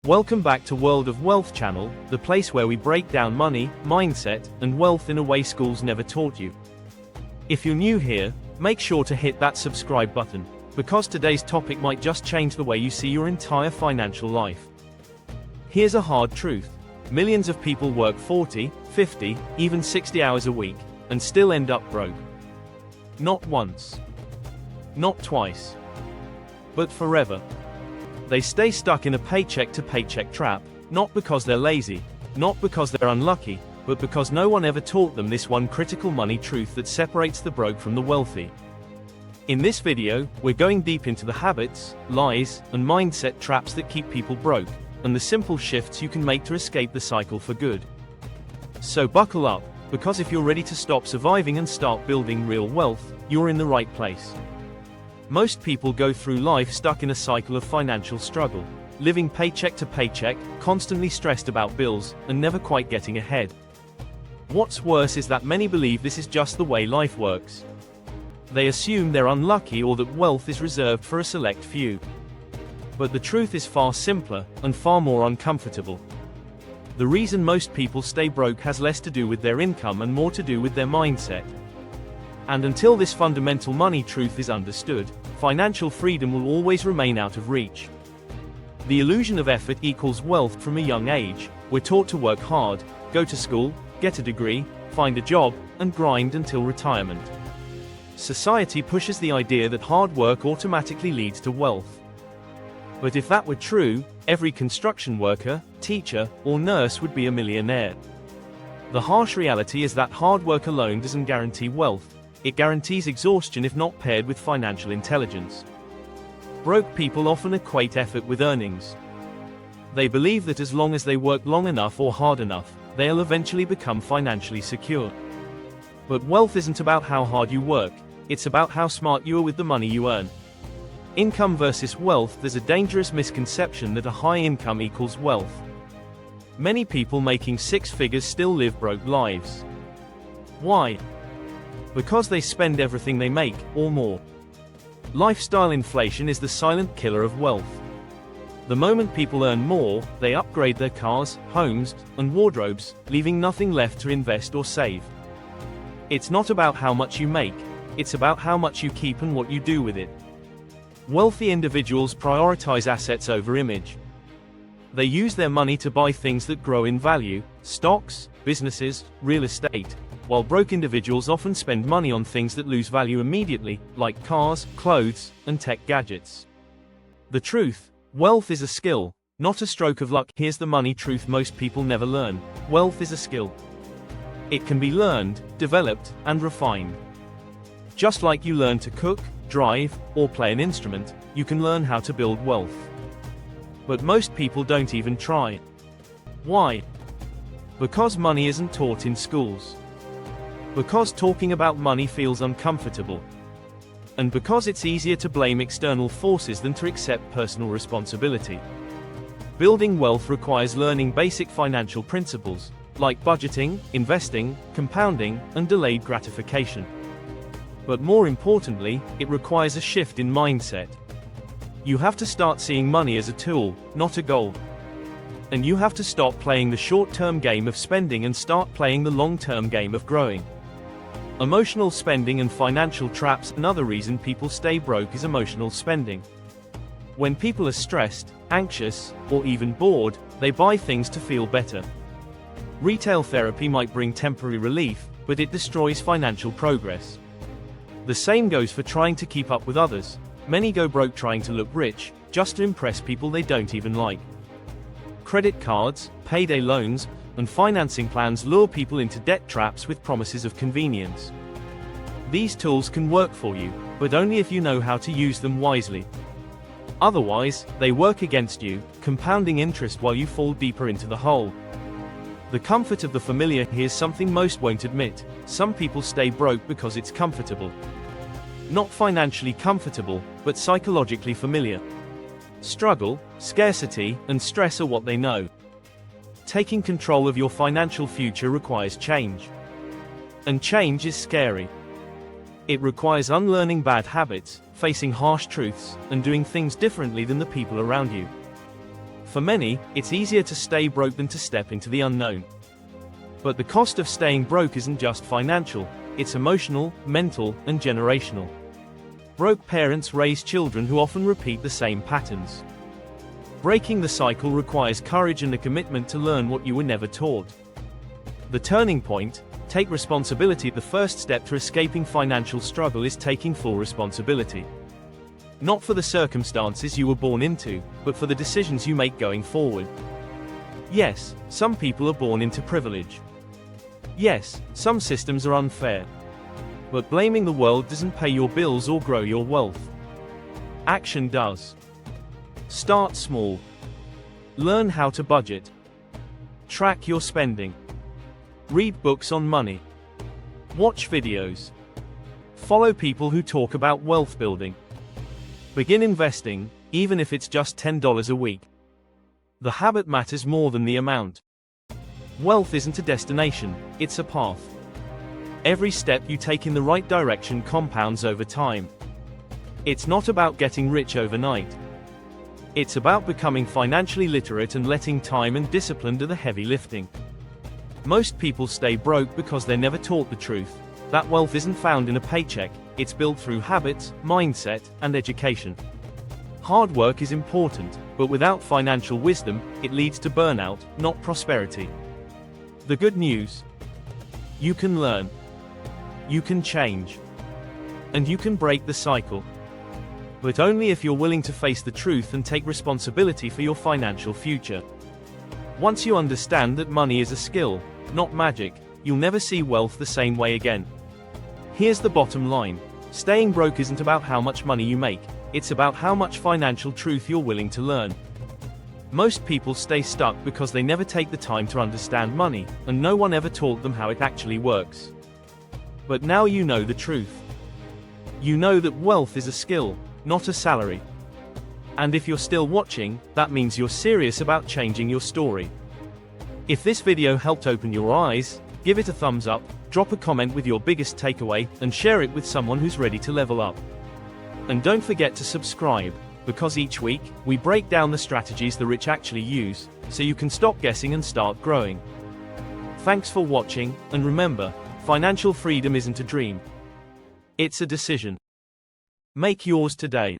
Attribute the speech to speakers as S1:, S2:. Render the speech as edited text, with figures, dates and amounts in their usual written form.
S1: Welcome back to World of Wealth channel, the place where we break down money, mindset, and wealth in a way schools never taught you. If you're new here, make sure to hit that subscribe button, because today's topic might just change the way you see your entire financial life. Here's a hard truth. Millions of people work 40, 50, even 60 hours a week, and still end up broke. Not once. Not twice. But forever. They stay stuck in a paycheck-to-paycheck trap, not because they're lazy, not because they're unlucky, but because no one ever taught them this one critical money truth that separates the broke from the wealthy. In this video, we're going deep into the habits, lies, and mindset traps that keep people broke, and the simple shifts you can make to escape the cycle for good. So buckle up, because if you're ready to stop surviving and start building real wealth, you're in the right place. Most people go through life stuck in a cycle of financial struggle, living paycheck to paycheck, constantly stressed about bills, and never quite getting ahead. What's worse is that many believe this is just the way life works. They assume they're unlucky or that wealth is reserved for a select few. But the truth is far simpler, and far more uncomfortable. The reason most people stay broke has less to do with their income and more to do with their mindset. And until this fundamental money truth is understood, financial freedom will always remain out of reach. The illusion of effort equals wealth from a young age. We're taught to work hard, go to school, get a degree, find a job, and grind until retirement. Society pushes the idea that hard work automatically leads to wealth. But if that were true, every construction worker, teacher, or nurse would be a millionaire. The harsh reality is that hard work alone doesn't guarantee wealth. It guarantees exhaustion if not paired with financial intelligence. Broke people often equate effort with earnings. They believe that as long as they work long enough or hard enough, they'll eventually become financially secure. But wealth isn't about how hard you work, it's about how smart you are with the money you earn. Income versus wealth. There's a dangerous misconception that a high income equals wealth. Many people making six figures still live broke lives. Why? Because they spend everything they make, or more. Lifestyle inflation is the silent killer of wealth. The moment people earn more, they upgrade their cars, homes, and wardrobes, leaving nothing left to invest or save. It's not about how much you make, it's about how much you keep and what you do with it. Wealthy individuals prioritize assets over image. They use their money to buy things that grow in value, stocks, businesses, real estate, while broke individuals often spend money on things that lose value immediately, like cars, clothes, and tech gadgets. The truth: wealth is a skill, not a stroke of luck. Here's the money truth most people never learn: wealth is a skill. It can be learned, developed, and refined. Just like you learn to cook, drive, or play an instrument, you can learn how to build wealth. But most people don't even try. Why? Because money isn't taught in schools. Because talking about money feels uncomfortable. And because it's easier to blame external forces than to accept personal responsibility. Building wealth requires learning basic financial principles, like budgeting, investing, compounding, and delayed gratification. But more importantly, it requires a shift in mindset. You have to start seeing money as a tool, not a goal. And you have to stop playing the short-term game of spending and start playing the long-term game of growing. Emotional spending and financial traps. Another reason people stay broke is emotional spending. When people are stressed, anxious, or even bored, they buy things to feel better. Retail therapy might bring temporary relief, but it destroys financial progress. The same goes for trying to keep up with others. Many go broke trying to look rich, just to impress people they don't even like. Credit cards, payday loans, and financing plans lure people into debt traps with promises of convenience. These tools can work for you, but only if you know how to use them wisely. Otherwise, they work against you, compounding interest while you fall deeper into the hole. The comfort of the familiar. Here's something most won't admit: some people stay broke because it's comfortable. Not financially comfortable, but psychologically familiar. Struggle, scarcity, and stress are what they know. Taking control of your financial future requires change. And change is scary. It requires unlearning bad habits, facing harsh truths, and doing things differently than the people around you. For many, it's easier to stay broke than to step into the unknown. But the cost of staying broke isn't just financial, it's emotional, mental, and generational. Broke parents raise children who often repeat the same patterns. Breaking the cycle requires courage and a commitment to learn what you were never taught. The turning point, take responsibility. The first step to escaping financial struggle is taking full responsibility. Not for the circumstances you were born into, but for the decisions you make going forward. Yes, some people are born into privilege. Yes, some systems are unfair. But blaming the world doesn't pay your bills or grow your wealth. Action does. Start small. Learn how to budget. Track your spending. Read books on money. Watch videos. Follow people who talk about wealth building. Begin investing, even if it's just $10 a week. The habit matters more than the amount. Wealth isn't a destination, it's a path. Every step you take in the right direction compounds over time. It's not about getting rich overnight. It's about becoming financially literate and letting time and discipline do the heavy lifting. Most people stay broke because they're never taught the truth. That wealth isn't found in a paycheck, it's built through habits, mindset, and education. Hard work is important, but without financial wisdom, it leads to burnout, not prosperity. The good news: you can learn. You can change. And you can break the cycle. But only if you're willing to face the truth and take responsibility for your financial future. Once you understand that money is a skill, not magic, you'll never see wealth the same way again. Here's the bottom line: staying broke isn't about how much money you make, it's about how much financial truth you're willing to learn. Most people stay stuck because they never take the time to understand money, and no one ever taught them how it actually works. But now you know the truth. You know that wealth is a skill, not a salary. And if you're still watching, that means you're serious about changing your story. If this video helped open your eyes, give it a thumbs up, drop a comment with your biggest takeaway, and share it with someone who's ready to level up. And don't forget to subscribe, because each week, we break down the strategies the rich actually use, so you can stop guessing and start growing. Thanks for watching, and remember, financial freedom isn't a dream. It's a decision. Make yours today.